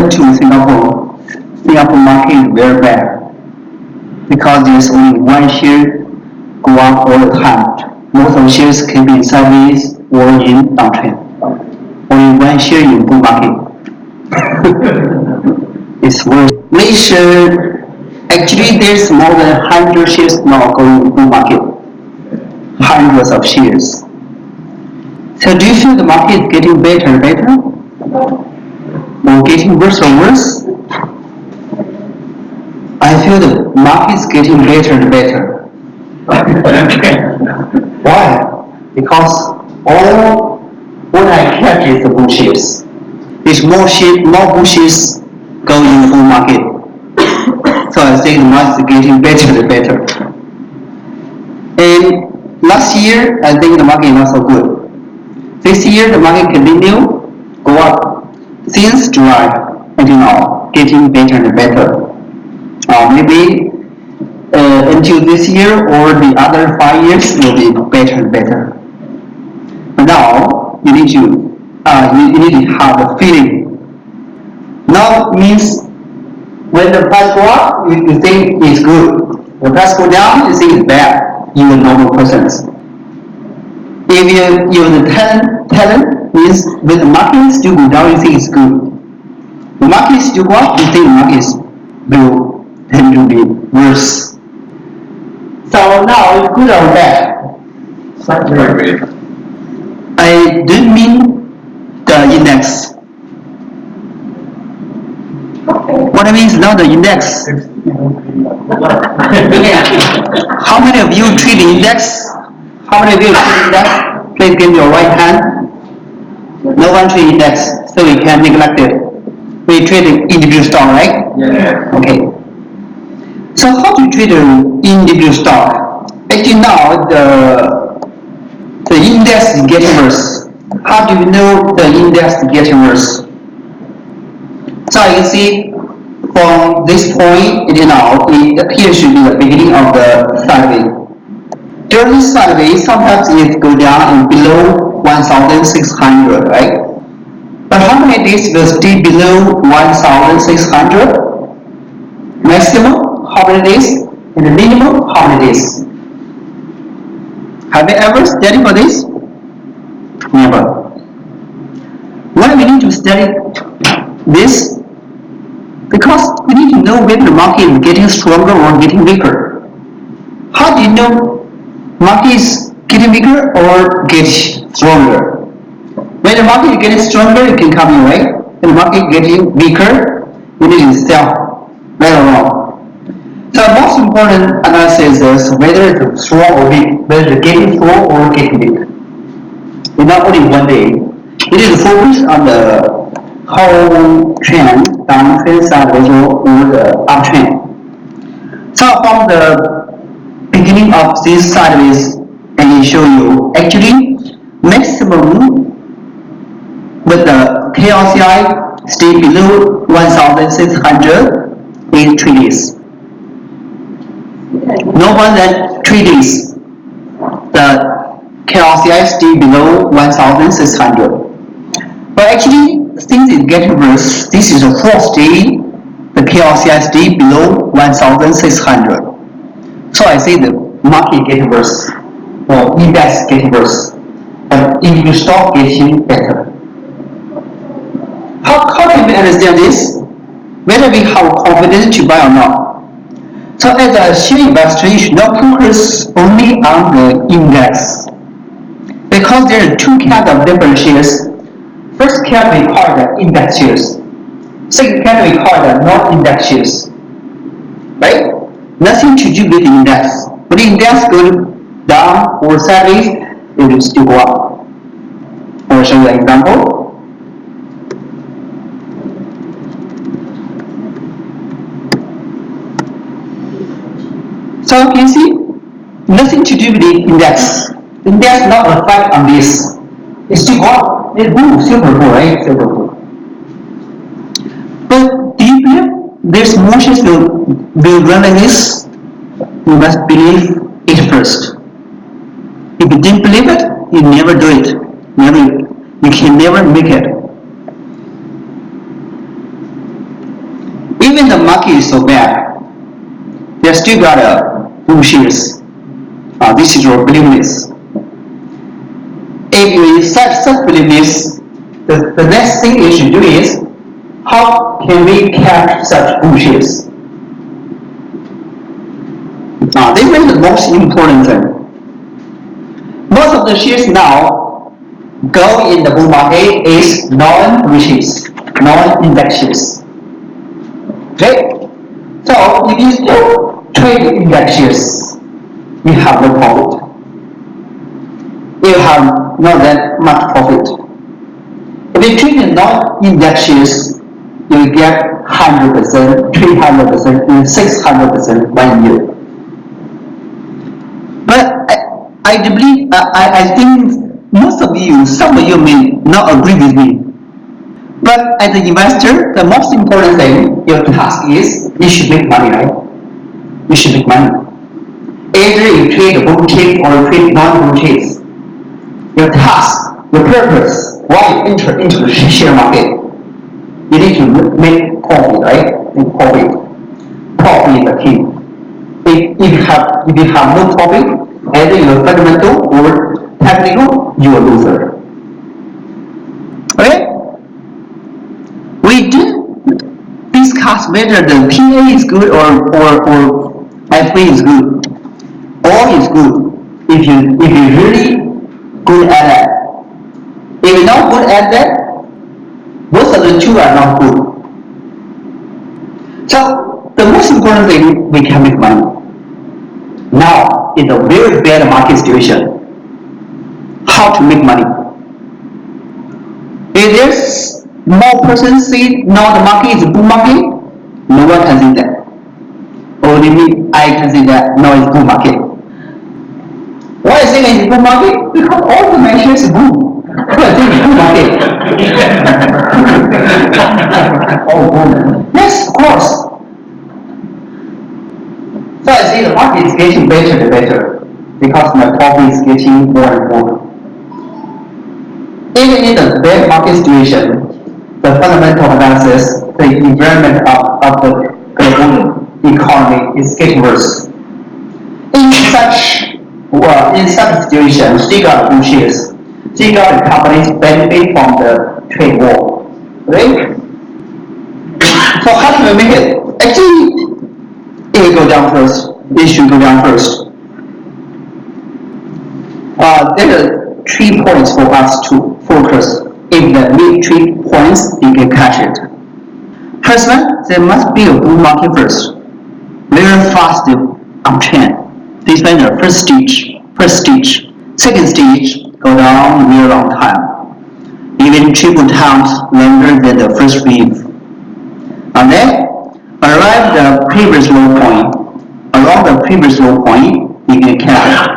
went to Singapore, Singapore market is very bad because there's only one share go up all the time. Most of the shares can be in sideways or in downtrend. Only one share in bull market. It's worse. Later, actually there's more than 100 shares now going in bull market. Hundreds of shares. So do you feel the market is getting better and better? Or getting worse or worse? I feel the market is getting better and better. Why? Because all what I catch is the bull shares. There's more bull shares going in the bull market. So I think the market is getting better and better. And last year, I think the market is not so good. This year, the market continue go up since July until now, getting better and better. Maybe until this year or the other 5 years will be better and better. But now you need to have a feeling. Now means when the price go up, you think it's good. The price go down, you think it's bad. Even normal persons. If you use the talent means when the market still go down, you think it's good. The market still go up, you think the market will tend to be worse. So now it's good or bad? I didn't mean the index. What I mean is not the index. How many of you trade the index? How many of you trade index? Please give me your right hand. No one trade index, so we can neglect it. We trade the individual stock, right? Yeah. Okay. So how do you trade the individual stock? Actually now the index is getting worse. How do you know the index is getting worse? So you can see from this point until now, here should be the beginning of the sideways. During this sideways, sometimes it go down and below 1,600, right? But how many days will stay below 1,600? Maximum, how many days? And the minimum, how many days? Have you ever studied for this? Never. Why we need to study this? Because we need to know whether the market is getting stronger or getting weaker. How do you know market is getting weaker or getting stronger? When the market is getting stronger, you can come in, right? When the market is getting weaker, you need to sell. Right or wrong? So the most important analysis is whether it's strong or weak, whether it's getting strong or getting weak. It's not only one day. You need to focus on the whole trend, downtrend, sideways, or the uptrend. So from the beginning of this sideways, I will show you actually maximum with the KLCI stay below 1,600 in 3 days. No more than 3 days. The KLCI stay below 1,600. But actually, things is getting worse. This is the 4th day. The KLCI stay below 1,600. So I say the market getting worse, or index getting worse. But if you stop getting better. How can we understand this? Whether we have confidence to buy or not. So as a share investor, you should not focus only on the index. Because there are 2 kinds of different shares. First category called the index shares. Second category called the non-index shares. Right? Nothing to do with the index. When the index goes down or sideways, it will still go up. I will show you an example. So you can see, nothing to do with the index. The index not affect on this. It still go up. It's bull, silver bull, right? Silver bull. But do you believe there's more shares will run like this? You must believe it first. If you didn't believe it, you never do it. You can never make it. even the market is so bad, they still got a bullishes. This is your beliefness. If you such beliefness, the next thing you should do is, how can we catch such bullishes? This is the most important thing. Most of the shares now go in the bull market is non-bullishes, non-index shares. Okay? So if you still trade index shares, you have no profit. You have not that much profit. If you trade in non-index shares, you will get 100%, 300%, and 600% 1 year. But I believe, I think most of you, some of you may not agree with me. But as an investor, the most important thing, your task is, you should make money, right? You should make money. Either you trade a bull chip or you trade non-bull chips. Your task, your purpose, why you enter into the share market, you need to make profit, right? Make profit. Profit is the key. If you have no profit, either you're fundamental or technical, you're a loser. Okay? We did discuss whether the PA is good or FA is good. All is good if you really good at that. If you're not good at that, both of the two are not good. So the most important thing, we can make money. Now, in a very bad market situation, how to make money? If there's more persons say now the market is a bull market, no one can say that. Only me, I can say that now it's bull market. Why I say it's bull market? Because all the measures is bull. I think it's bull market. Oh, bull. Yes, of course. So I say the market is getting better and better because my profit is getting more and more. Even in the bad market situation, the fundamental analysis, the environment of the global economy is getting worse. In such situations, they got bull shares. They got the companies benefit from the trade war. Right? So how do we make it? Actually, it will go down first. It should go down first. There are 3 points for us to focus. If the mid 3 points, you can catch it. First one, there must be a bull market first. Very fast uptrend. This is the first stage. Second stage, go down very long time. Even triple times longer than the first wave. And then arrive the previous low point. Around the previous low point, you can catch.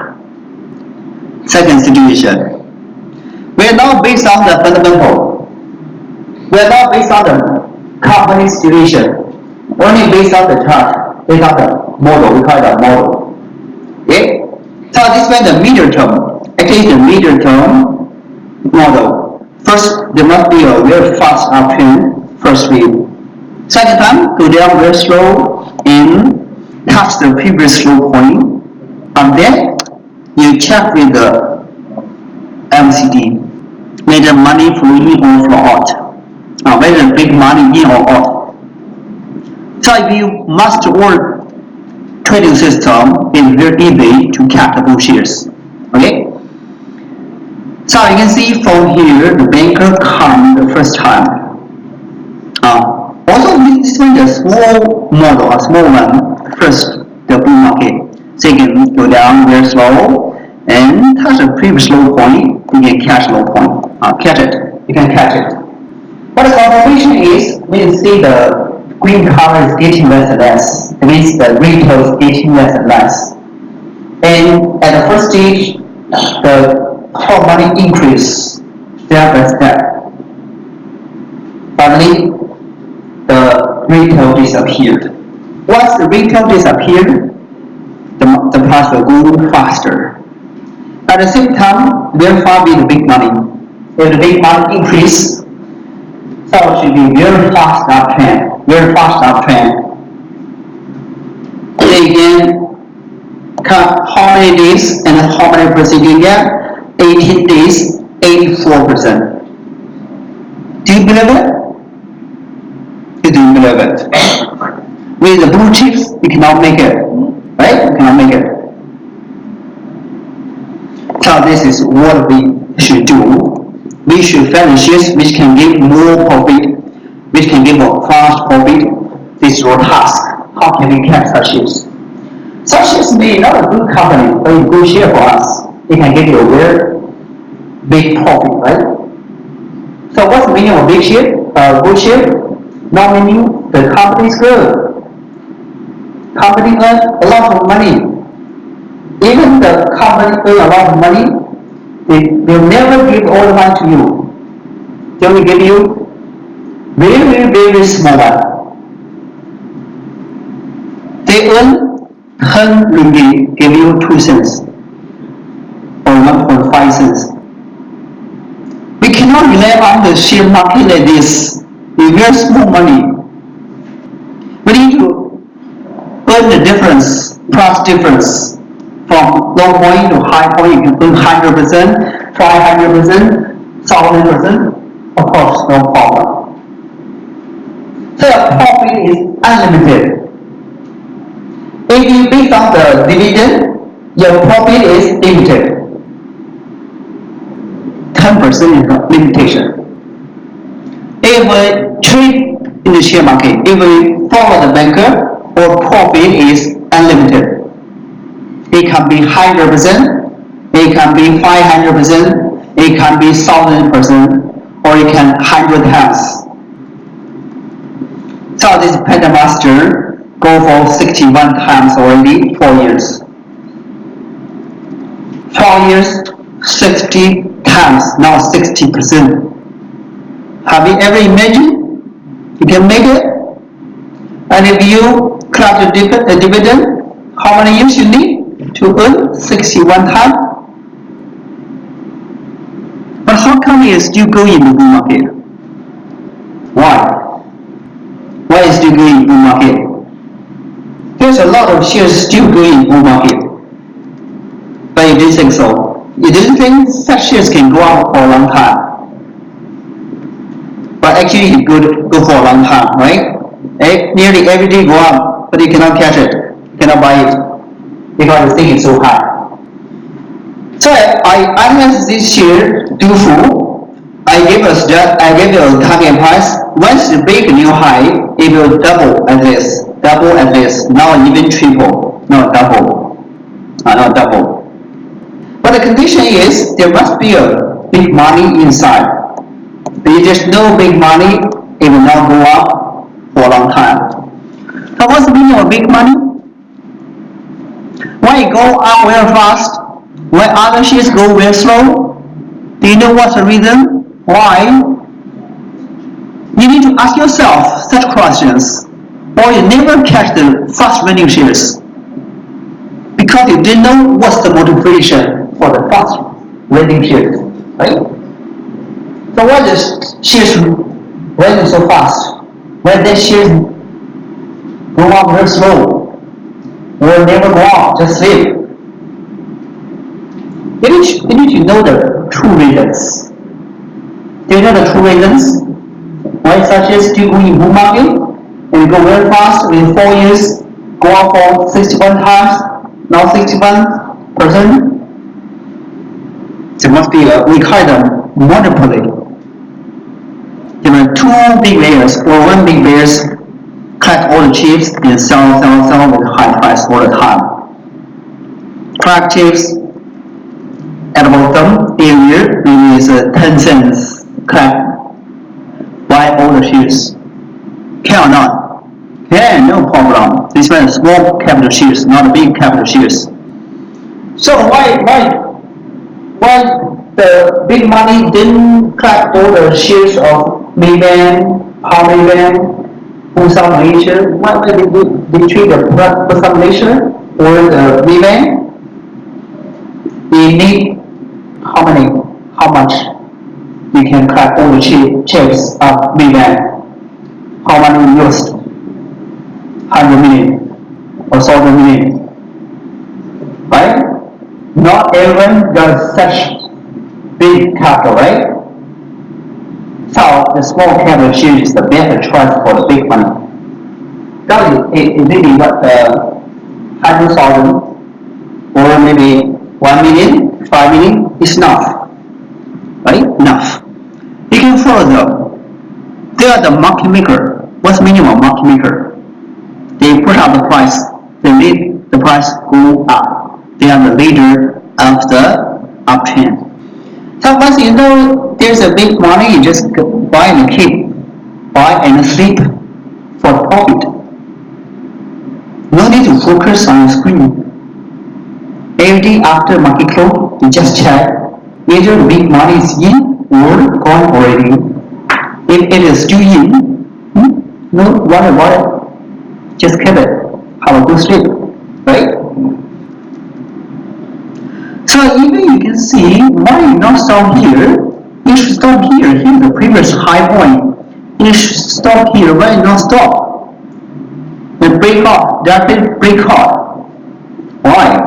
Second situation. We are not based on the fundamental. We are not based on the company situation. Only based on the chart, based on the model. We call it a model. Okay? So this is the medium term. Actually, the medium term model. First, there must be a very fast uptrend. First wave. Second time, go down very slow and touch the previous low point. And then you check with the MCD. Whether money flow in or flow out. Whether big money in or out. So if you master all trading system, it's very easy to catch the bull shares. Okay? So you can see from here, the banker come the first time. Also, this one is a small model, a small one. First, the bull market. Second, go down very slow and touch the previous low point. You can catch low point. Catch it. You can catch it. What the confirmation is, we can see the green color is getting less and less. It means the retail is getting less and less. And at the first stage, the hot money increase step by step. Finally, the retail disappeared. Once the retail disappeared, the price will go faster. At the same time, very far be the big money. If the big money increase, so it should be very fast uptrend. very fast uptrend. They can cut how many days and how many percent you get? 18 days, 84%. Do you believe it? You do believe it. With the blue chips, you cannot make it. Right? You cannot make it. So this is what we should do. We should find shares which can give more profit, which can give a fast profit. This is your task. How can we catch such shares? Such shares may not a good company, but a good share for us. It can give you a very big profit, right? So what's the meaning of big share? Good share? Not meaning the company is good. Company earn a lot of money. Even the company earn a lot of money, they will never give all the money to you. They will give you very small one. They earn 10 ringgit, give you 2 cents or 1.5 cents. We cannot rely on the share market like this. It's very small money. We need to earn the difference, price difference. From low point to high point, you can earn 100%, try 100%, 1000%, of course, no problem. So your profit is unlimited. If you based on the dividend, your profit is limited. 10% is the limitation. If we trade in the share market, if we follow the banker, our profit is unlimited. It can be 100%, it can be 500%, it can be 1000%, or it can 100 times. So this pattern master go for 61 times already, 4 years. 4 years, 60 times, now 60%. Have you ever imagined you can make it? And if you collect a dividend, how many years you need to earn 61 times? But how come you still go in the bull market? Why? Why is still going in bull market? There's a lot of shares still going in bull market. But you didn't think so. You didn't think such shares can go up for a long time. But actually it go for a long time, right? Nearly every day go up, but you cannot catch it. You cannot buy it. Because the thing is so high. So I analyze this share, do full. I give you a target price. Once you break a new high, it will double at this, now even triple, not double, not double. But the condition is there must be a big money inside. If you just know big money, it will not go up for a long time. So what's the meaning of big money? When it go up very fast, when other shares go very slow, do you know what's the reason? Why? You need to ask yourself such questions, or you never catch the fast running shares. Because you didn't know what's the motivation for the fast running shares, right? So why the shares running so fast? When the shares go up very slow, will never go up, just sleep. You need to know the true reasons. Do you know the true reasons? Why such as still going in bull market and go very fast within 4 years, go up for 61 times, now 61%? There must be we call them monopoly. There are 2 big players or 1 big players collect all the chips and sell with high price all the time. Collect chips at the bottom area, maybe is 10 cents. Collect, buy all the shares. Can or not? Can, no problem. This one is small capital shares, not big capital shares. So why the big money didn't collect all the shares of Maybank, Power Maybank, Pusat Malaysia? Why did they treat the Pusat Malaysia or the Maybank? They need how much you can collect all the chips of Maybank? How many used? 100 million or 1,000 million, right? Not everyone got such big capital, right? So the small capital share is the better choice for the big money. That is maybe what 100,000 or maybe 1 million, 5 million is enough, right? Enough. You can follow them. They are the market maker. What's minimum market maker? They push up the price. They make the price go up. They are the leader of the uptrend. So once you know there's a big money, you just buy and keep, buy and sleep for profit. No need to focus on the screen. Every day after market close, you just check whether big money is in or gone already. If it is still in, no worry about it. Just keep it. Have a good sleep, right? So even you can see why you not stop here. You should stop here. Here's the previous high point. You should stop here. Why not stop? And break out. Directly break out. Why?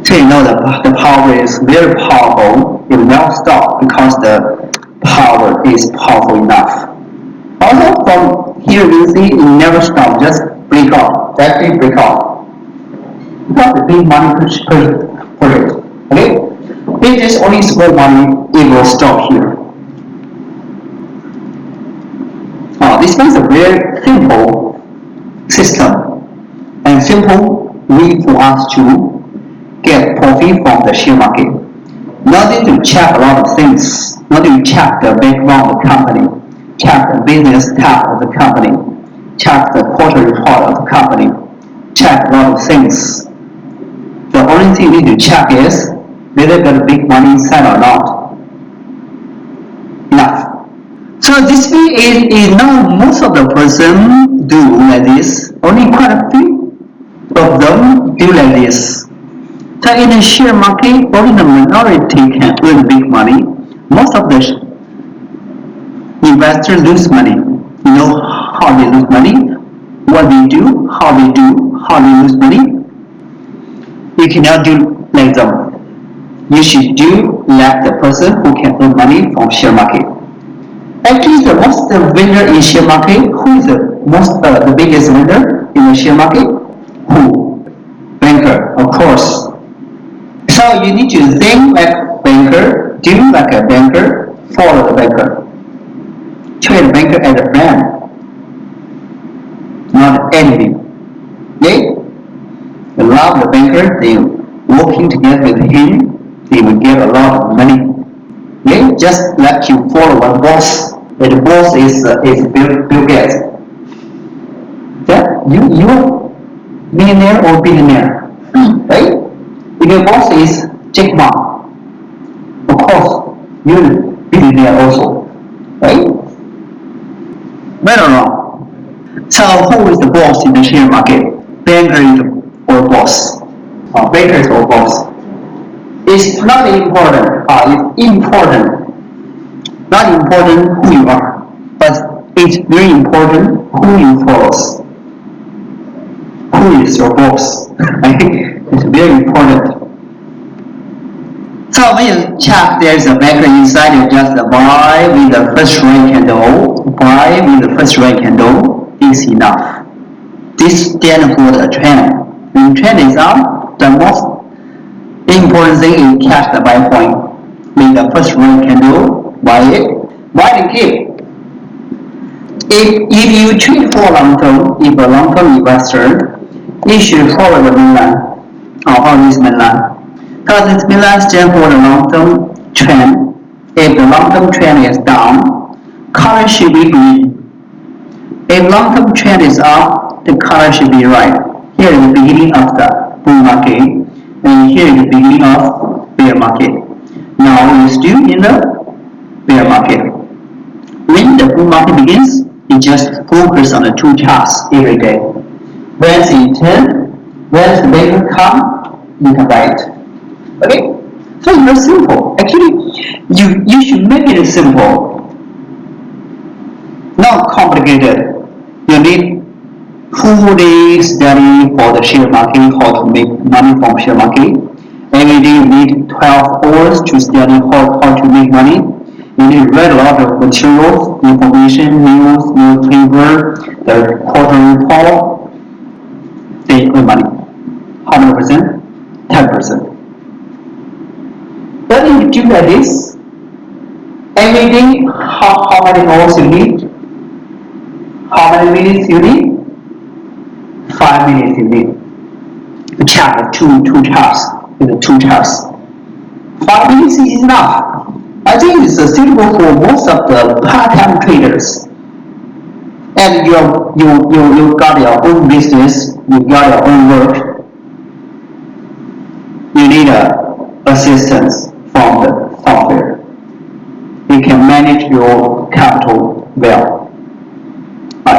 So you know the power is very powerful. It will not stop because the power is powerful enough. Also from here you see it never stop. Just break out. Directly break out. Because the big money push it. Okay? If there's only small money, it will stop here. This one is a very simple system and simple way for us to get profit from the share market. Not to check a lot of things. Not to check the background of the company, check the business type of the company, check the quarterly report of the company, check a lot of things. The only thing you need to check is whether got big money inside or not. Enough. So this way is now most of the person do like this. Only quite a few of them do like this. So in the share market, only the minority can earn big money. Most of the investors lose money. You know how they lose money, what they do, how they lose money. You cannot do like them. You should do like the person who can earn money from share market. Actually, the most winner in share market, who is the biggest winner in the share market? Who? Banker, of course. So you need to think like a banker, do like a banker, follow the banker. Treat the banker as a friend, not an enemy. Okay? You love the banker, they working together with him, they will get a lot of money. Okay? Just like you follow one boss. The boss is Bill Gates. That you are millionaire or billionaire, right? If your boss is Jack Ma, of course you're billionaire also, right? Right or wrong? So who is the boss in the share market? Banker is or boss? Banker is or boss? It's not important. It's important. Not important who you are, but it's very important who you follow. Who is your boss? It's very important. So when you check there's a banker inside, you just buy with the first red candle. Buy with the first red candle is enough. This stands for the trend. When trend is up, the most important thing is catch the buy point. With the first red candle, buy it. Buy the keep. If you trade for long term, if a long term investor, you should follow the main line. Follow this main line. Because this main line stands for the long term trend. If the long term trend is down, color should be green. If long term trend is up, the color should be right. Here is the beginning of the bull market, and here is the beginning of bear market. Now we're still in the bear market. When the bull market begins, you just focus on the two charts every day. When it turn, when the banker come, you can buy it. Okay? So it's very simple. Actually, you should make it simple, not complicated. You need full day study for the share market, how to make money from share market. Every day you need 12 hours to study how to make money. You need to read a lot of materials, information, news, newspaper, the quarterly report. They earn money. How many percent? 10%. But if you do like this, every day, how many hours you need? How many minutes you need? 5 minutes you need. A chart, two charts, two charts. 5 minutes is enough. I think it's suitable for most of the part-time traders. And you got your own business, you got your own work. You need assistance from the software. You can manage your capital well.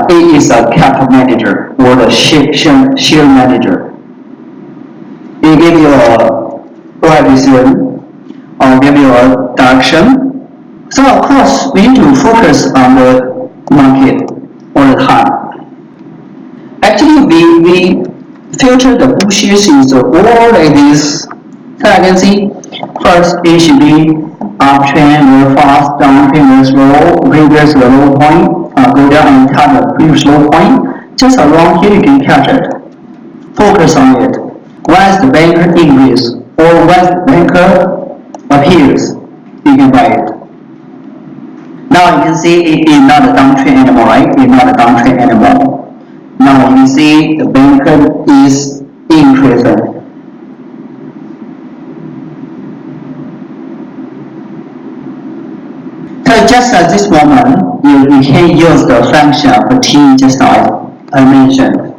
It is a capital manager or the share manager. It give you a vision or give you a direction. So of course we need to focus on the market all the time. Actually we filter the bushes into all like this. So I can see first it should be uptrend very fast, downtrend very slow, previous the low point, go down and touch the previous low point. Just around here you can catch it. Focus on it. Once the banker increases or once the banker appears, you can buy it. Now you can see it is not a downtrend anymore, right? It's not a downtrend anymore. Now you can see the banker is increasing. So just at this moment, you can use the function of T just now I mentioned.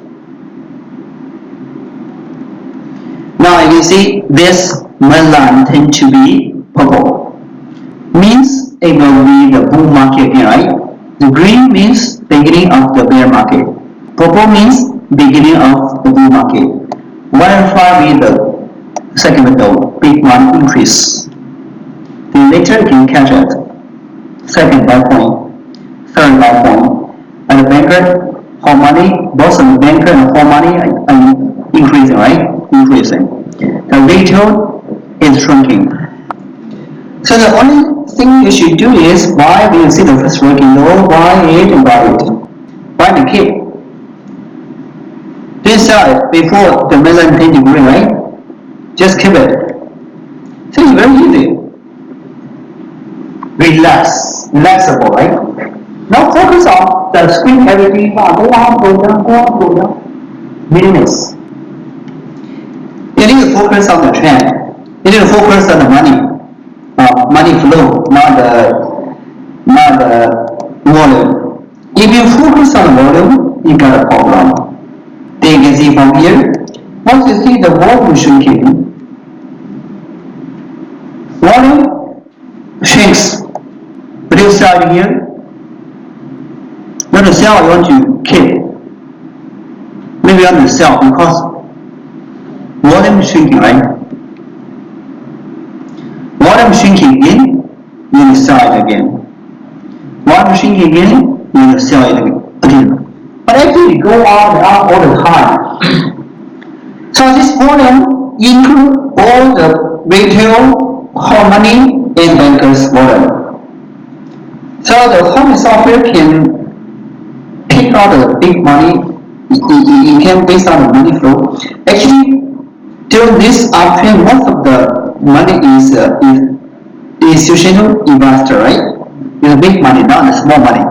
Now you can see this red line tends to be purple. Means it will be the bull market again, right? The green means beginning of the bear market. Purple means beginning of the bull market. 1 and 5 is the second window, big one increase. Then later you can catch it. Second buy point, third buy point. And the banker, home money, both the banker and home money are increasing, right? Increasing. The retail is shrinking. So the only thing you should do is buy when you see the first working low, buy it and buy it. Buy the keep. Don't sell it before the melon turns green, right? Just keep it. So it's very easy. Relaxable, right? Now focus on the screen everything, go up, go down, go up, go down. Meaningless. You need to focus on the trend. You need to focus on the money. Money flow, not the volume. If you focus on the volume, you got a problem. Then you can see from here, once you see the volume shrinking, volume shrinks. But you sell here, you want to sell, you want to keep. Maybe you want to sell because volume is shrinking, right? Volume shrinking again, you will sell it again. Volume shrinking again, you will sell it again. But actually go on and on all the time. So this volume includes all the retail, home money, and bankers volume. So the home software can pick out the big money. It can based on the money flow. Actually, during this uptrend, most of the money is institutional investor, right? It's big money, not the small money.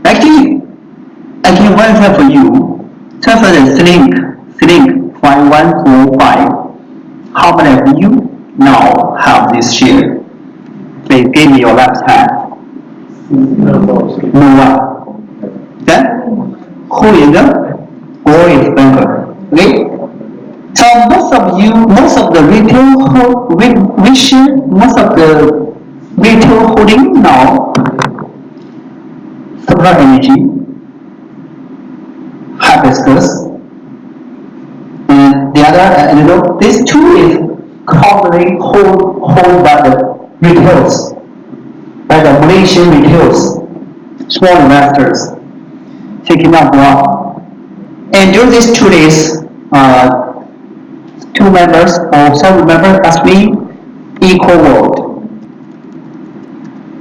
Actually, I can verify for you. Transfer the Slink 5145. How many of you now have this share? Please give me your left hand. No one. Then who is the? Who is banker? Okay. So most of the retail holding now, solar energy, hibiscus, and the other, these two is commonly hold by the retails, by the Malaysian retails, small investors. she cannot go up. And during these 2 days, two members or several members asked me equal world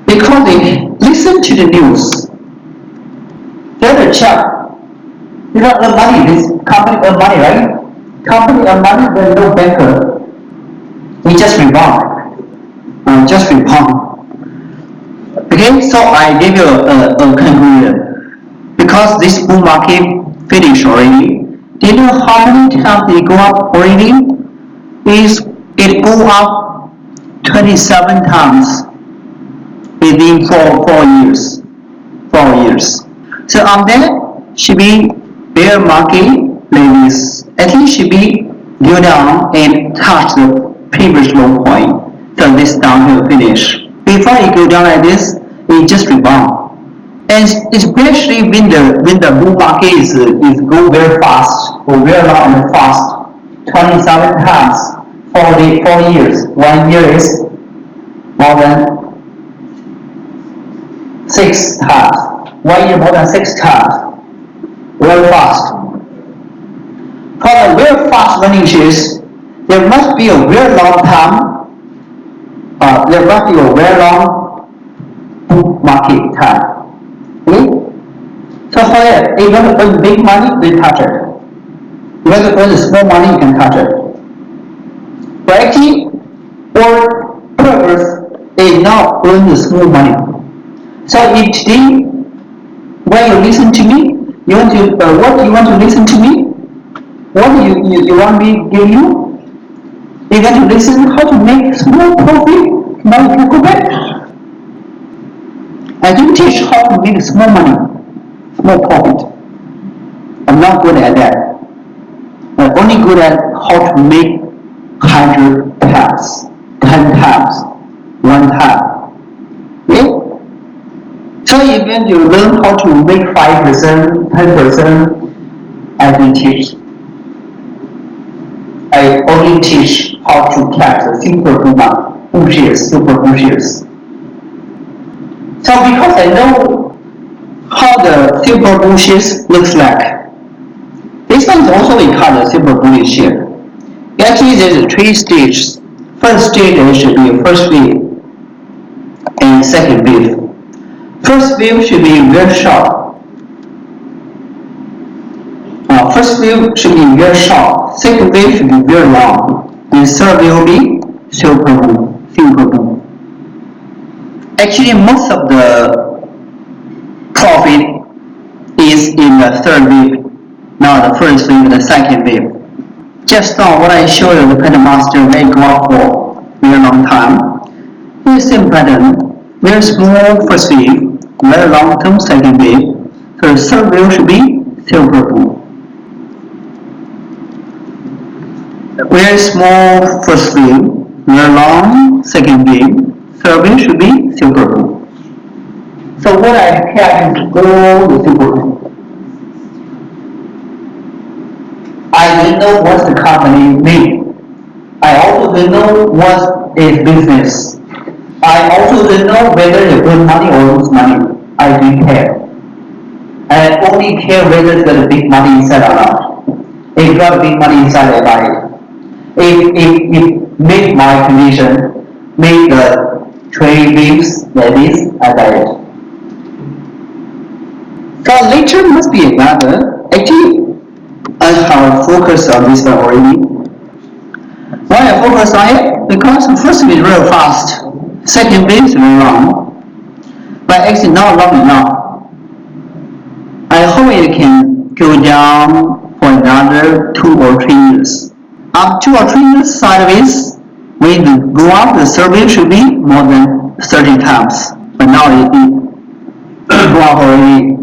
because they listen to the news. There's a check. You don't earn money. This company earn money, right? Company earn money, there's no banker. We just rebound. Just rebound. Okay, so I give you a conclusion. Because this bull market finished already, do you know how many times it go up already? It go up 27 times within four years. 4 years. So on that should be bear market like this. At least should be go down and touch the previous low point. So this downhill finish. Before it go down like this, it just rebound. And especially when the bull market is go very fast or very long and fast, 27 times 4 years. 1 year is more than 6 times. 1 year more than 6 times. Very fast. For the very fast running shares, there must be a very long time. There must be a very long bull market time. Okay? So for that, if you want to earn big money, you touch it. If you want to earn small money, you can touch it. But actually, our purpose is not earn the small money. So if today, when you listen to me, you want to what you want to listen to me? What you want me to give you? You want to listen how to make small profit, money to go back. I don't teach how to make small money, small profit. I'm not good at that. I'm only good at how to make 100 times, 10 times, 1 time. Okay? So if you learn how to make 5%, 10%, I don't teach. I only teach how to catch the simple bushes, super bushes. So because I know how the silver bushes looks like, this one is also we call the silver bullish here. Actually, there's 3 stages. First stage there should be a first wave and second wave. First wave should be very short. First wave should be very short. Second wave should be very long. And third wave will be super boom, super boom. Actually, most of the profit is in the third wave, not the first wave and the second wave. Just now, what I showed you, the pattern master may go up for a very long time. Very same pattern, very small first wave, very long term second wave. So the third wave should be silver boom. Very small first wave, very long second wave. Third wave should be silver boom. So what I have to go the silver boom. I don't know what the company made. I also don't know what is business. I also don't know whether they earn money or lose money. I don't care. I only care whether there's a big money inside or not. If got big money inside, I buy it. If make my condition, make the trade waves like this, I buy it. So later must be another. Actually, I have focused on this one already. Why I focus on it? Because the first wave is very fast, second wave is very long, but actually not long enough. I hope it can go down for another 2 or 3 years. After 2 or 3 years sideways, when it go up, the third wave should be more than 30 times. But now it go up already.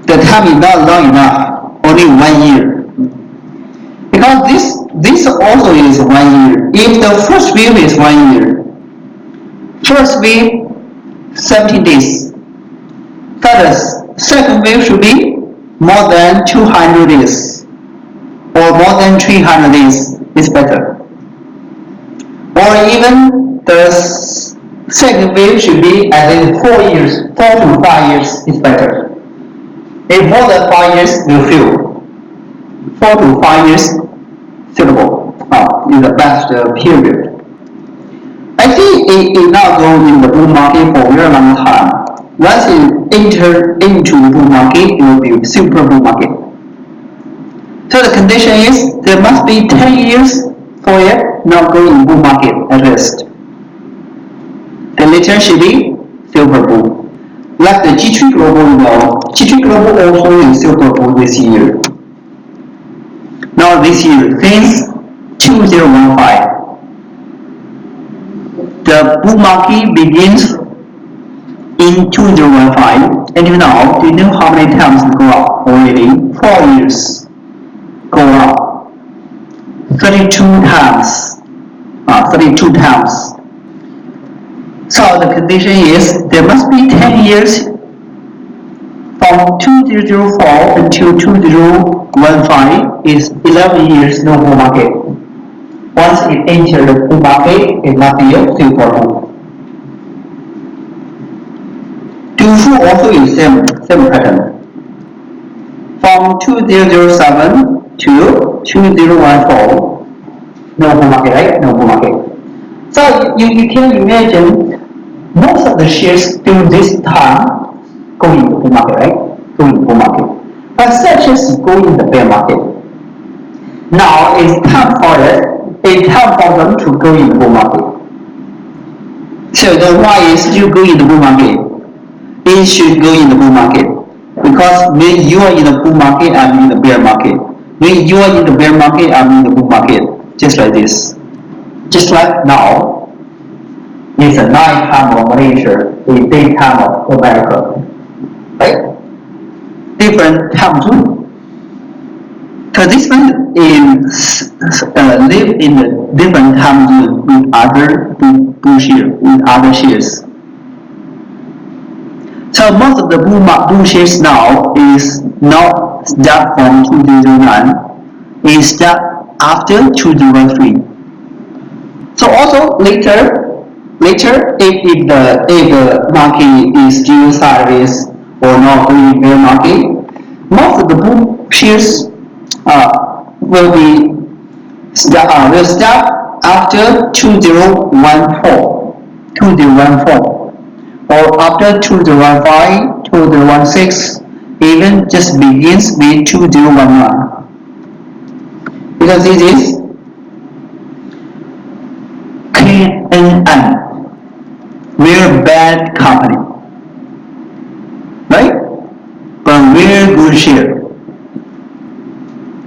The time is not long enough, only 1 year. Because this also is 1 year. If the first wave is 1 year, first wave 70 days. The second wave should be more than 200 days or more than 300 days is better. Or even the second wave should be at least 4 years, 4 to 5 years is better. If more than 5 years, will fill. 4 to 5 years, suitable. Is the best period. I think it now goes in the bull market for a very long time. Once it enter into the bull market, it will be super bull market. So the condition is there must be 10 years for it not go in bull market at least. The return should be silver bull. Like the G3 Global, G3 Global also is silver bull this year. Now this year, since 2015, the bull market begins in 2015 until now. Do you know how many times it go up already? 4 years go up 32 times. 32 times. So the condition is there must be 10 years from 2004 until 2015 is 11 years no bull market. Once it enters the bull market, it must be a silver bull. Two also is same pattern. From 2007 to 2014, no bull market, right? No bull market. So you can imagine most of the shares during this time go in the bull market, right? Go in the bull market. But such as go in the bear market. Now it's time for it. It's time for them to go in the bull market. So then why is you go in the bull market? It should go in the bull market because when you are in the bull market, I'm in the bear market. When you are in the bear market, I'm in the bull market. Just like this. Just like now, it's a night time of Malaysia, it's daytime of America, right? Different time zone. Because this one live in a different time zone with other bull shares, with other shares. So most of the bull shares now is not start from 2009, it start after 2003. So also later if the market is still sideways or not going bear market, most of the bull shares will start after 2014 or after 2015, 2016, even just begins with 2019. Because this is KNN, we're bad company, right? But we're good share.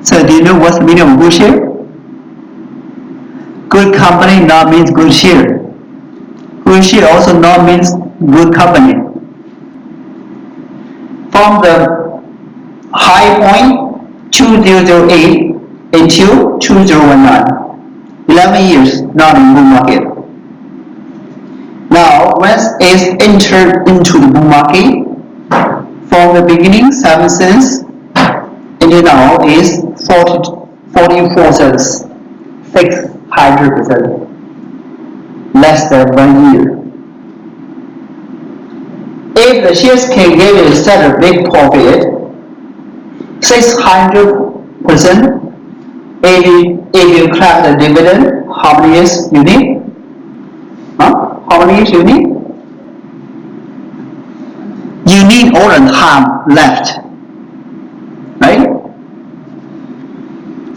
So do you know what's the meaning of good share? Good company not means good share. Good share also not means good company. From the high point 2008 until 2019. 11 years not in bull market. Now, once it's entered into the bull market, from the beginning 7 cents, until now is 44 cents, 600%, less than 1 year. If the shares can give you such a big profit, 600%. If you collect the dividend, how many years you need? How many years you need? You need all the time left, right?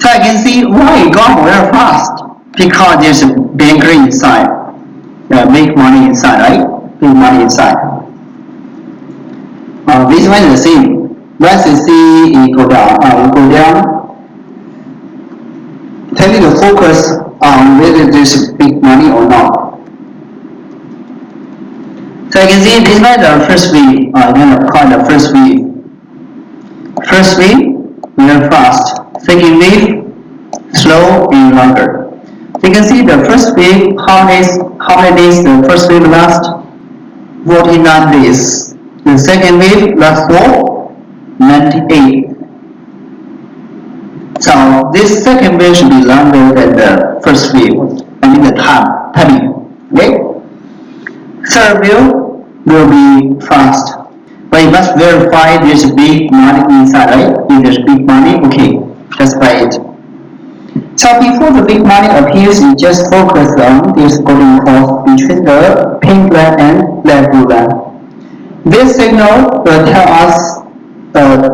So I can see why it got very fast, because there's a banker inside, make money inside, right? Make money inside. This one is the same. Once you see it go down, tell you to focus on whether there's big money or not. So you can see this is the first wave, called the first wave. First wave, very fast. Second wave, slow and longer. You can see the first wave, how many days the first wave lasts? 49 days. The second wave lasts for 98. So this second wave should be longer than the first wave. I mean the timing. Okay? Third wave will be fast. But you must verify there's big money inside, right? If there's big money, okay, just buy it. So before the big money appears, you just focus on this golden cross between the pink line and black blue line. This signal will tell us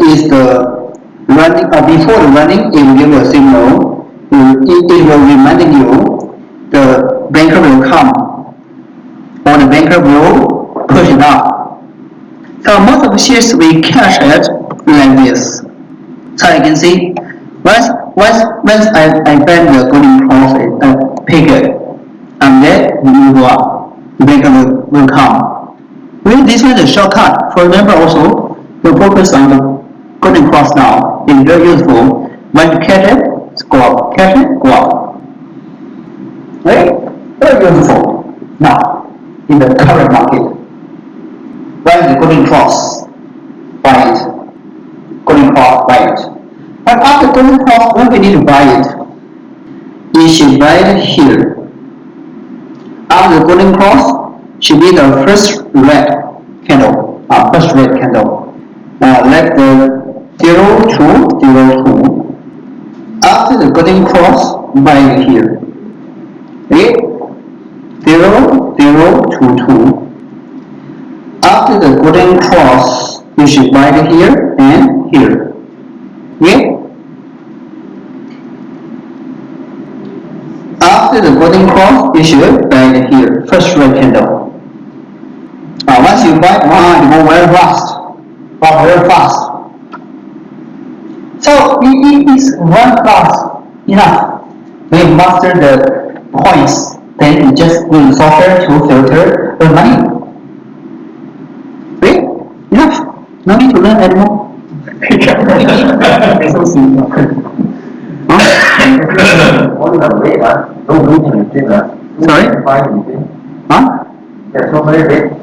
is the running before the running. It will give a signal. It will remind you the banker will come or the banker will push it up. So most of the shares we cash it like this. So you can see once I find the golden cross, I pick it, and then we go up. The banker will come. Well, this one is a shortcut. For example, also, you focus on the golden cross now. It's very useful. When you catch it, go up. Catch it, go up. Right? Very useful. Now, in the current market, where is the golden cross? Buy it. Golden cross, buy it. But after golden cross, when we need to buy it, you should buy it here. After the golden cross, should be the first red candle. First red candle. Let the 0 to 0 2. After the golden cross, buy it here. Okay? 0 0 2 2. After the golden cross, you should buy it here and here. Okay? After the golden cross, you should buy it here. First red candle. Once you buy, you go very fast. Very fast. So it is one class enough. We master the points. Then you just use software to filter the money. Okay? Enough. No need to learn anymore. It's so simple. Sorry? Huh? There's so many bits.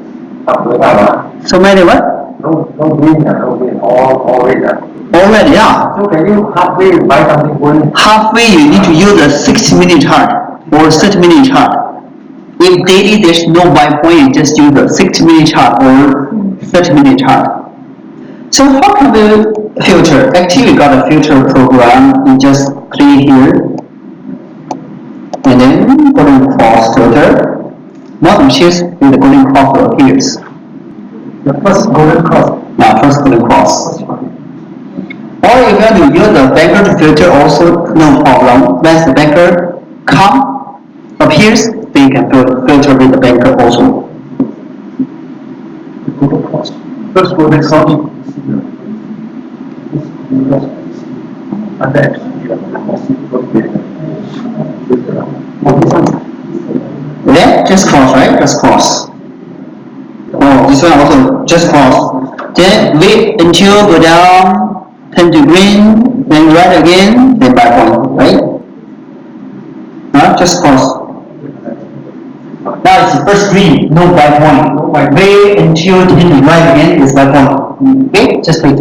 So many what? No green, all red. All red, yeah. So can you halfway buy something green? Halfway you need to use a 60-minute chart or 30-minute chart. If daily there's no buy point, just use a 60-minute chart or 30-minute chart. So how can we filter? Actually, we got a filter program. You just click here and then golden cross filter. Not the shares with the golden cross appears. The first golden cross. Yeah, first golden cross. Or if you want to use the banker to filter, also no problem. Once the banker appears, then you can filter with the banker also. Golden cross. First golden cross. And then yeah, just cross, right? Just cross. Oh, this one also just cross. Then wait until go down, turn to green, then red again, then buy point, right? Just cross. Now it's the first green, no buy point. Wait until turn to red again, is buy point. Okay, just wait.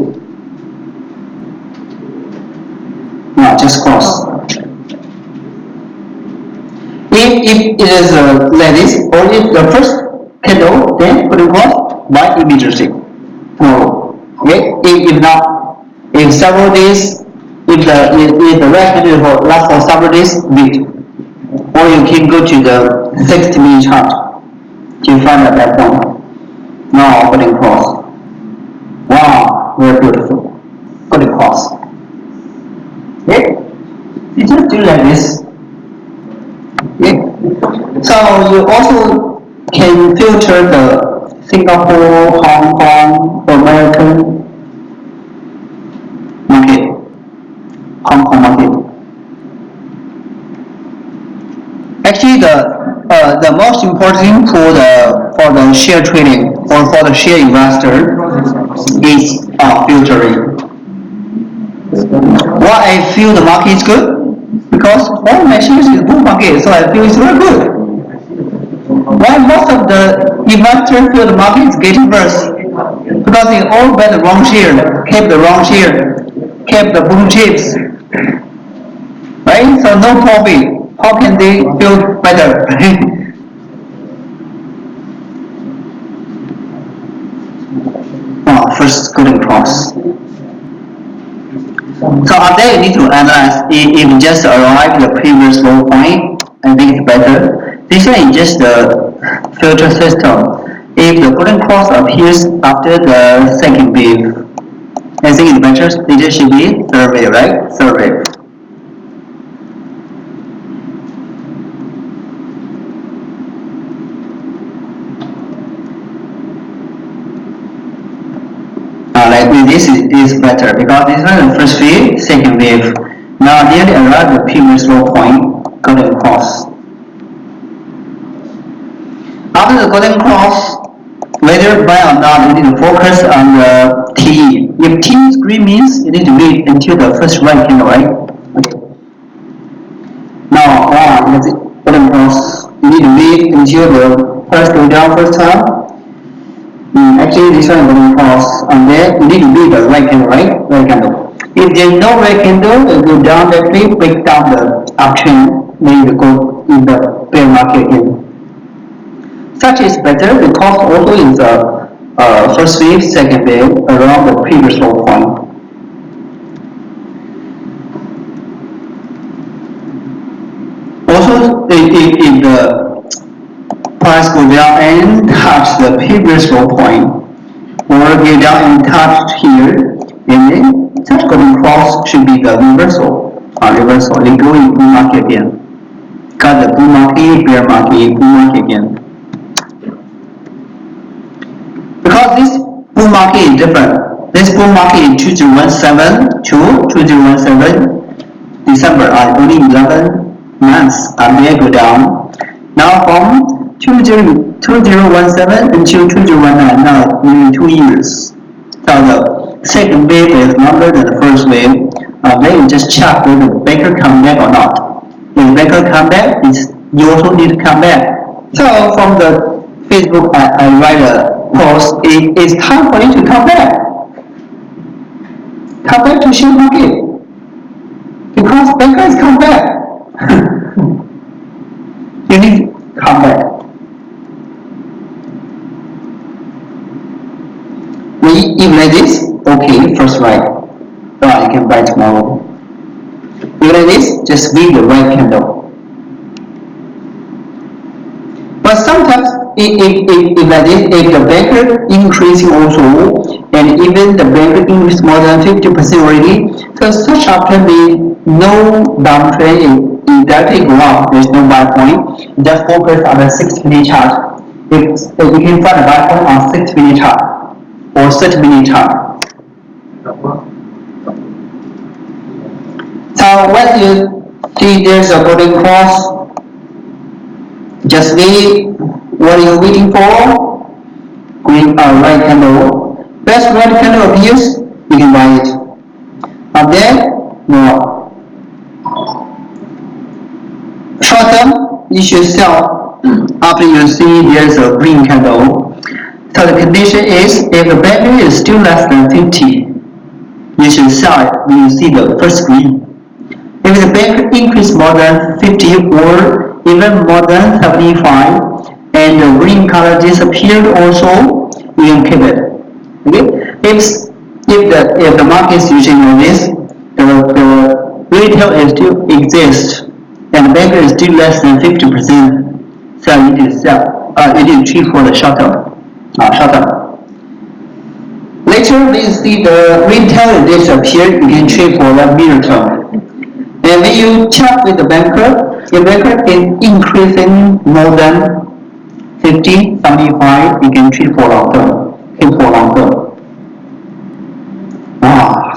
Now just cross. If it is like this, or if the first candle, then put it cross, buy immediately. No. Okay? If not, if several days, if the red candle lasts for several days, wait. Or you can go to the 60-minute chart to find a bad point. Now put it cross. Wow, very beautiful. Put it cross. Okay? You just do like this. Okay. So you also can filter the Singapore, Hong Kong, American market, Hong Kong market. Actually, the most important thing for the share trading or for the share investor is filtering. Why I feel the market is good? Because all my shares is bull market, so I feel it's very good. Why most of the investors feel the market is getting worse? Because they all buy the wrong share, kept the wrong share, kept the boom chips, right? So no profit. How can they feel better? first golden cross. So on that you need to analyze if you just arrive at the previous low point, I think it's better. This one is just the filter system. If the golden cross appears after the second wave, I think it's better. It should be third wave, right? Third wave. Like this is better because this one the first wave, second wave. Now nearly arrive the previous low point, golden cross. After the golden cross, whether buy or not, you need to focus on the TE. If T is green means you need to wait until the first right candle, right? Okay. Now that's it. Golden cross. You need to wait until the price go down first time. Actually, this one is golden cross. And then you need to wait the right candle, right? Right candle. If there is no right candle, it will go down that way, break down the uptrend, then you go in the bear market again. Such is better because also is the first wave, second wave around the previous low point. Also, if the price go down and touch the previous low point, or go down and touch here, and then such golden cross should be the reversal. Reversal. They go in bull market again. Got the bull market, bear market, bull market again. Because this bull market is different. This bull market in 2017 to 2017 December are only 11 months and they go down. Now from 2017 until 2019, now nearly 2 years. So the second wave is longer than the first wave. Then you just check whether the baker come back or not. If baker come back, you also need to come back. So from the Facebook, I write a post. It's time for you to come back. Come back to share market because baker is come back. You need to come back. If like this, okay, first right. Well, you can buy tomorrow. If like this, just leave the right candle. But sometimes, if like this, if the banker increasing also, and even the banker increase more than 50% already, so such often be no downtrend, it directly go up, there's no buy point, just focus on the 6-minute chart. If you can find a buy point on 6-minute chart or 30-minute chart. So when you see there's a golden cross, just wait. What are you waiting for? Green right candle. Best right candle appears, you can buy it. And then no. Short term, you should sell after you see there's a green candle. So the condition is if the value is still less than 50, you should sell it when you see the first green. If the bank increase more than 50 or even more than 75 and the green color disappeared also, you can keep it. Okay? If the market is using this, the retail is still exists and the bank is still less than 50%, so you need to sell. You need to trade for the short term. Later, when you see the retail disappear, you can trade for the middle term. And when you check with the banker, the banker is increasing more than 50, 75, you can trade for long term. Trade for long term.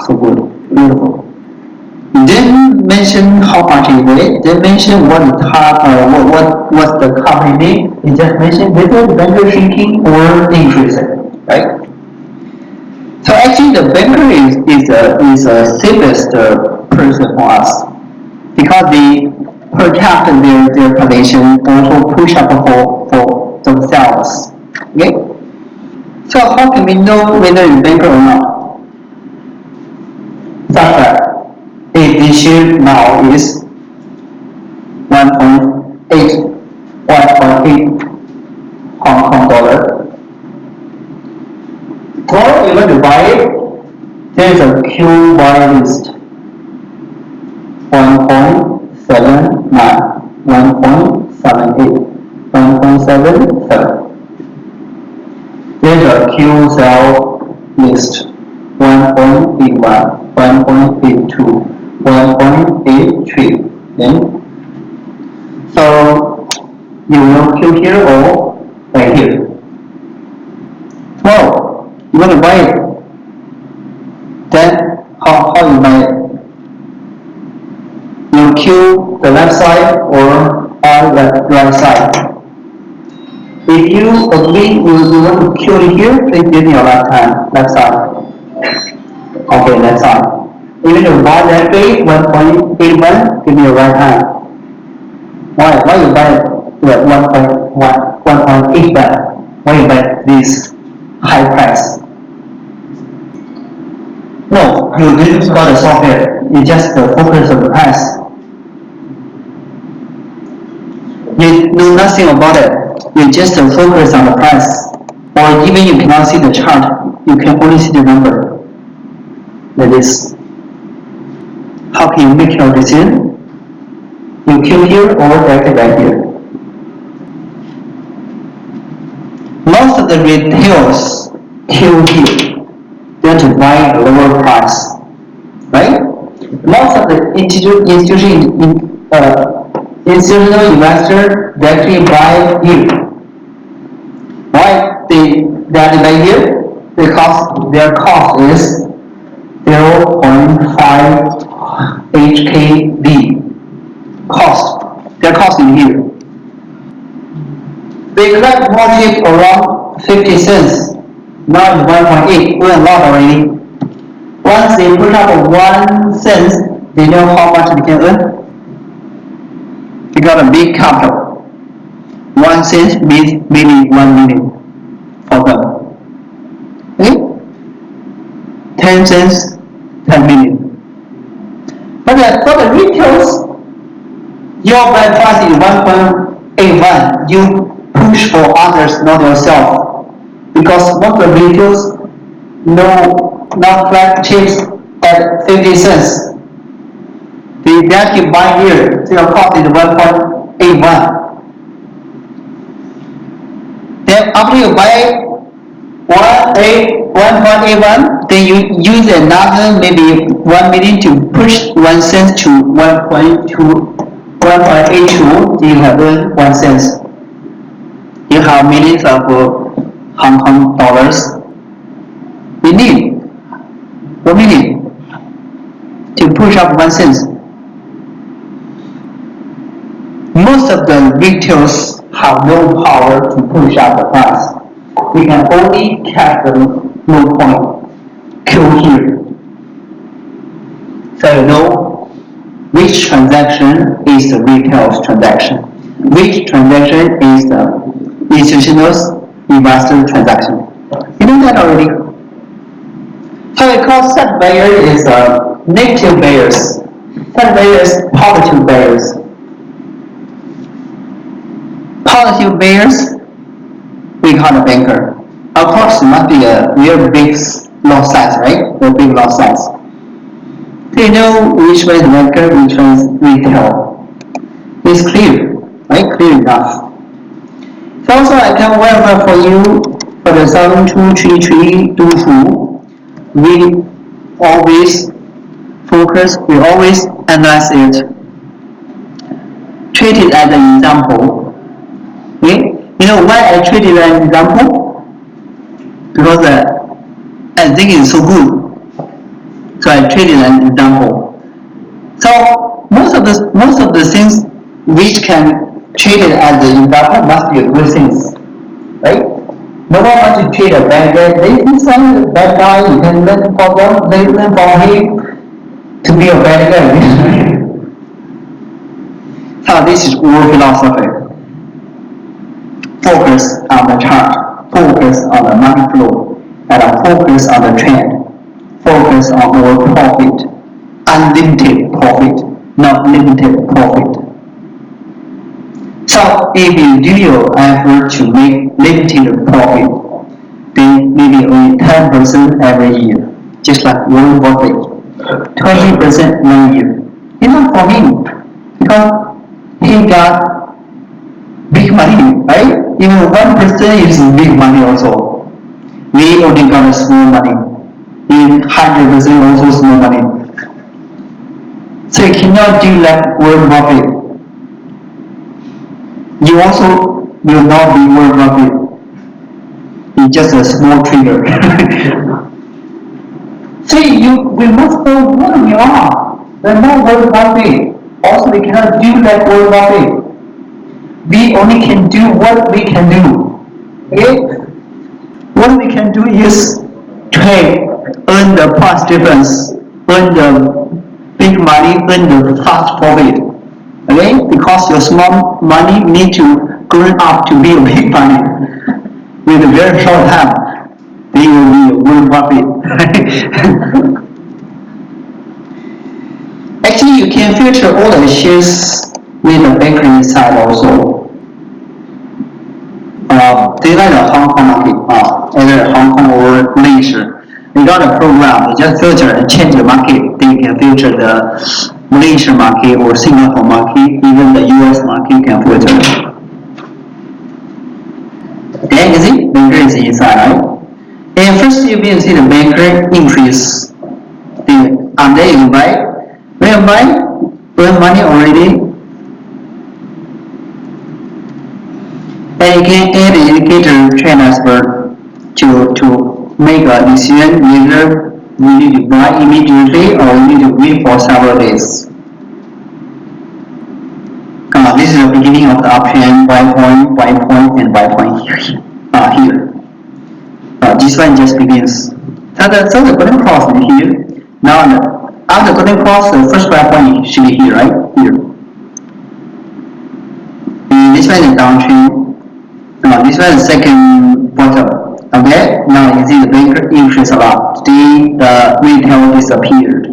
So good, beautiful. Then mention how much it is. Then mention what what's the company name. You just mention whether the banker shrinking or increasing, right? So actually, the banker is the safest person for us because they protect their position, also push up for themselves. Okay. So how can we know whether it's banker or not? Such that if the share now is 1.8 Hong Kong dollar, or you want to buy it Q buy list 1.79, 1.78, 1.77. There's a Q sell list 1.81, 1.82, 1.83. Then, so you will Q here or right here. Well, you want to buy it. Then how you buy it? You Q the left side or on the right side. If you agree you want to Q it here, please give me your left side. Okay, left side. Even if you buy that way, 1.81, give me your right hand. Why you buy it at 1.81? Why you buy this high price? No, you didn't got the software. You just focus on the price. You know nothing about it. You just focus on the price. Or even you cannot see the chart. You can only see the number. Like this. How can you make your decision? You Q here or directly right here. Most of the retailers Q here. They're to buy a lower price, right? Most of the institutional investor directly buy here. Why they buy here? Because their cost is 0.5 HKD. Their cost is here. They collect profit around 50 cents. Now it's 1.8, earn a lot already. Once they put up 1 cent, they know how much they can earn. They got a big capital. 1 cent means maybe 1 million for them. Okay? 10 cents, 10 million. But for the retails, your buy price is 1.81. You push for others, not yourself. Because most of the retails not flat chips at 50 cents. They directly buy here, so your cost is 1.81. Then after you buy 1.81, then you use another maybe 1 million to push 1 cent to 1.82, you have earned 1 cent. You have millions of Hong Kong dollars. You need 1 million to push up 1 cent. Most of the retailers have no power to push up the price. We can only catch the low point, Q here. So you know which transaction is the retail's transaction, which transaction is the institutional investor transaction. You know that already. So we call such buyer is negative buyers. Such buyers positive buyers. Positive buyers we call the banker. Of course, it must be a real big lot size, right? A big lot size. So you know which one is banker, which one is retail. It's clear, right? Clear enough. So also I can verify for you for the 723322. We always focus, we always analyze it, treat it as an example. Okay? You know why I treat it as an example? Because I think it's so good. So I treat it as an example. So most of the things which can treat it as an example must be good things, right? No one wants to treat a bad guy. They think some bad guy, you can learn from them, they learn from him to be a bad guy. So this is our philosophy. Focus on the chart, focus on the money flow, and focus on the trend. Focus on our profit, unlimited profit, not limited profit. So if you do your effort to make limited profit, then maybe only 10% every year. just like Warren Buffett, 20% 1 year. Enough for him because he got big money, right? Even 1% is big money also. We only got a small money. In 100% also small money. So you cannot do like Warren Buffett. You also will not be Warren Buffett. It's just a small trigger. So we must know what we are. We're not Warren Buffett. Also, we cannot do like Warren Buffett. We only can do what we can do. Okay? What we can do is trade, earn the price difference, earn the big money, earn the fast profit. Okay? Because your small money need to grow up to be a big money. With a very short time, they will be a Warren Buffett. Actually, you can filter all the shares with the banker inside also. Do you like the Hong Kong market? Either Hong Kong or Malaysia. They got a program, you just filter and change the market. They can filter the Malaysia market or Singapore market, even the US market can filter. Okay, you see, banker is inside, right? And first you will see the banker increase. And then you buy. When you buy, earn money already. And you can add the indicator trend expert to make a decision whether we need to buy immediately or we need to wait for several days. This is the beginning of the option buy point, and buy point here. This one just begins. So the golden cross is here. Now after golden cross, the first buy point should be here, right? Here. And this one is downtrend. This one is second bottom. Okay. Now you see the banker increase a lot. Today the retail disappeared.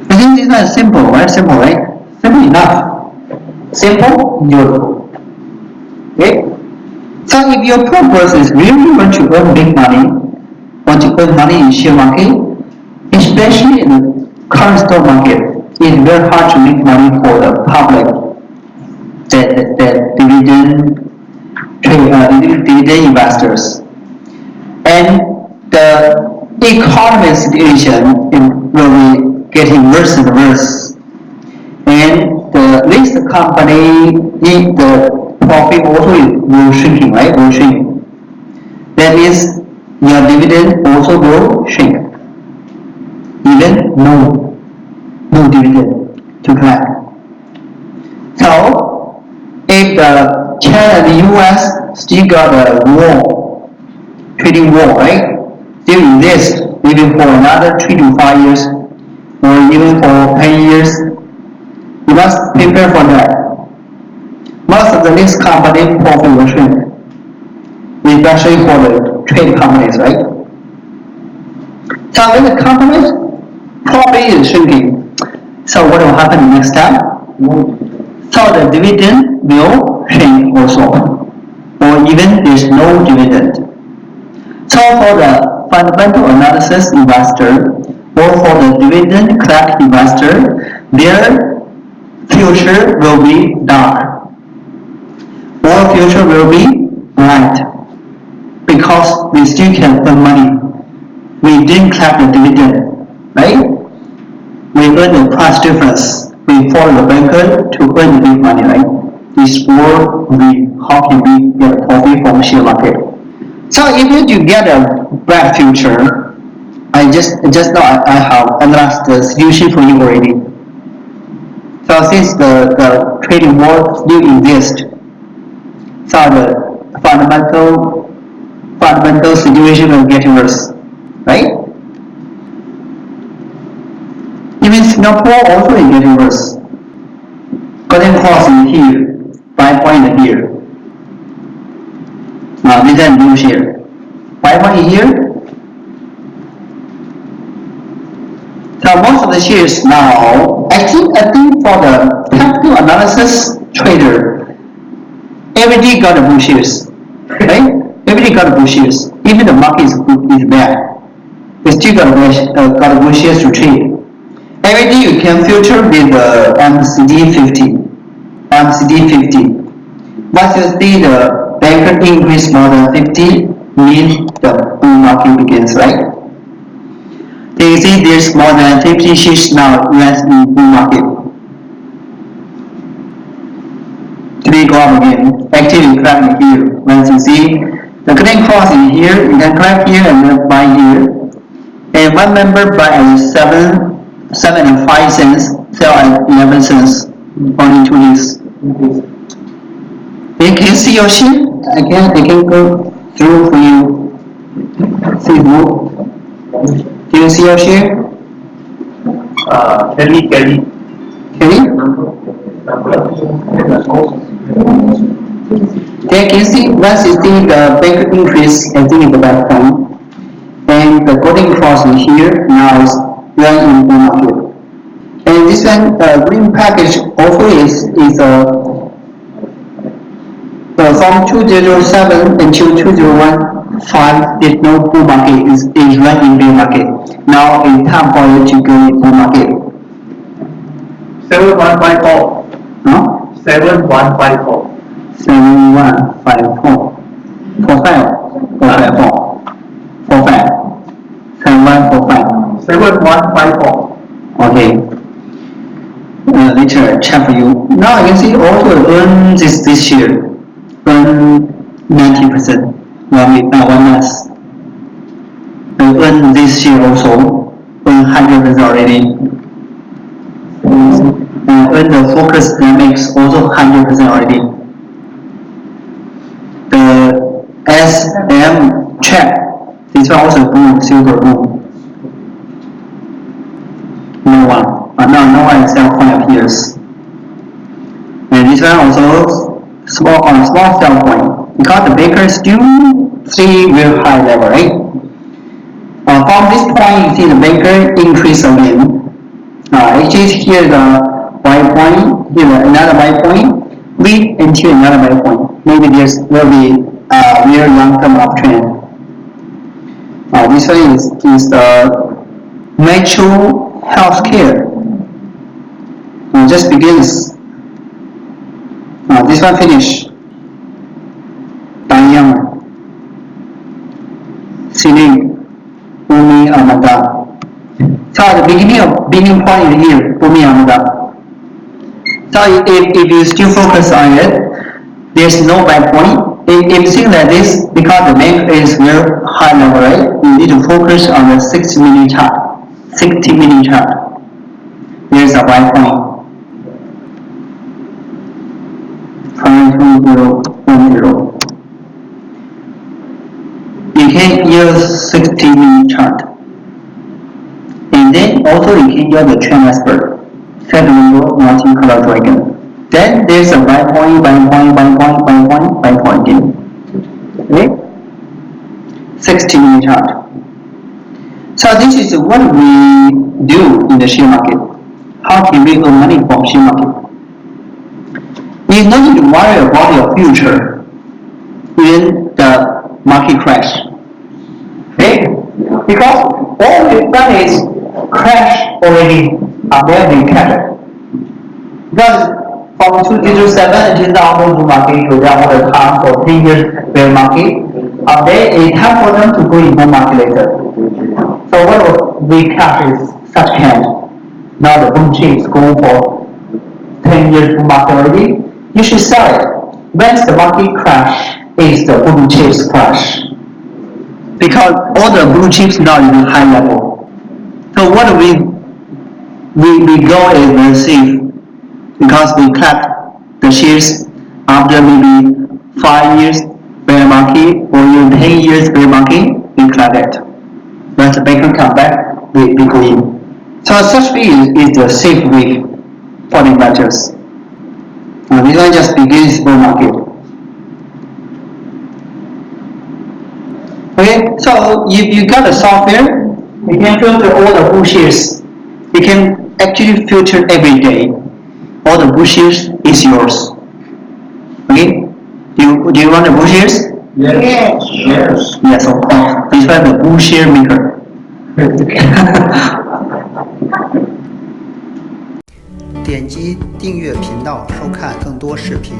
I think this one is simple, right? Simple, right? Simple enough. Simple, beautiful. Okay? So if your purpose is really want to earn big money, want to earn money in share market, especially in the current stock market, it's very hard to make money for the public. The dividend investors. And the economy situation will be getting worse and worse. And the listed company, the profit also will shrinking, right? Will shrink. That means your dividend also will shrink. Even no dividend to collect. So if the China and the US still got a war, trading war, right? Still exist maybe for another 3 to 5 years or even for 10 years, you must prepare for that. Most of the listed company profit will shrink, especially for the trade companies, right? So when the company's profit is shrinking, so what will happen next time? So the dividend will shrink also, or even there's no dividend. So for the fundamental analysis investor, or for the dividend collect investor, their future will be dark, or future will be bright, because we still can earn money. We didn't collect the dividend, right? We earn the price difference. We follow the banker to earn the big money, right? This war, how can we get a profit from share market? So if you get a bright future, I just now I have analyzed the solution for you already. So since the trading war still exists, so the fundamental situation will get worse, right? Even Singapore also is getting worse. Golden cross in here, buy point here. This is new share. Buy point here. So most of the shares now, I think for the technical analysis trader, every day got a bull shares, right? Every day got a bull shares. even the market is bad, we still got good shares to trade. Every day you can filter with the MCD 50. MCD 50. Once you see the banker increase more than 50, means the bull market begins, right? You see there's more than 50 shares now US in bull market. Today go up again, actively correct here. Once you see the clean cross in here, you can correct here and then buy here. And one member buy at 7 and 5 cents, sell at 11 cents, only 2 days. Can you see your sheet? I can go through for you. See who? Do you see your sheet? Kelly. Kelly? There can you see once you see the bank increase, I think it's the bad point. And the golden cross in here now is run in bull market. And this one green package also is from 2007 until 2015 there's no bull market, is run in bear market. Now it's time for you to go in bull market. 7154. No? 7154. 7154. 7154. Okay. Later check for you. Now you can see also earn this year, earn 90%. 1 month. Earn this year also, earn 100% already. Earn the focus dynamics also 100% already. The SM check, this one also boom, silver boom. No one. No one sell 5 years. And this one also small sell point, because the baker still stay very high level, right? From this point you see the baker increase again. Actually here the buy point, here another buy point, wait until another buy point. Maybe there's will be a very long-term uptrend. This one is the natural healthcare. Just begins. This one finish. Danyang, Siling, Bumi Amada. So at the beginning point here, Bumi Amada. So if you still focus on it, there's no buy point. If you think like this, because the bank is very high level, right? You need to focus on the 60-minute chart. 60-minute chart. There's a buy point. 52010. You can use 60-minute chart. And then also you can use the trend expert. Set window, multi-color dragon. Then there's a buy point, buy point, buy point, buy point, buy point again. Okay? 60-minute chart. So this is what we do in the share market. How can we earn money from share market? You don't need to worry about your future in the market crash. Okay? Because all we've done is crash already, and then we catch it. Because from 2007 until now, bull market, you have the time for 10 years bear market, and then it's time for them to go in bull market later. So what we catch is such hand. Now the boom chips go for 10 years bull market already. You should sell it. When the market crash is the blue chips crash. Because all the blue chips now is in high level. So what we go is very safe, because we collect the shares after maybe 5 years bear market or even 10 years bear market, we collect it. When the banker come back, we go in. So such way is the safe way for the investors. This one just begins bull market. Okay, so if you got a software, you can filter all the bull shares. You can actually filter every day. All the bull shares is yours. Okay, do you want the bull shares? Yes. Yes. Yes, this one the bullshit maker. 点击订阅频道，收看更多视频。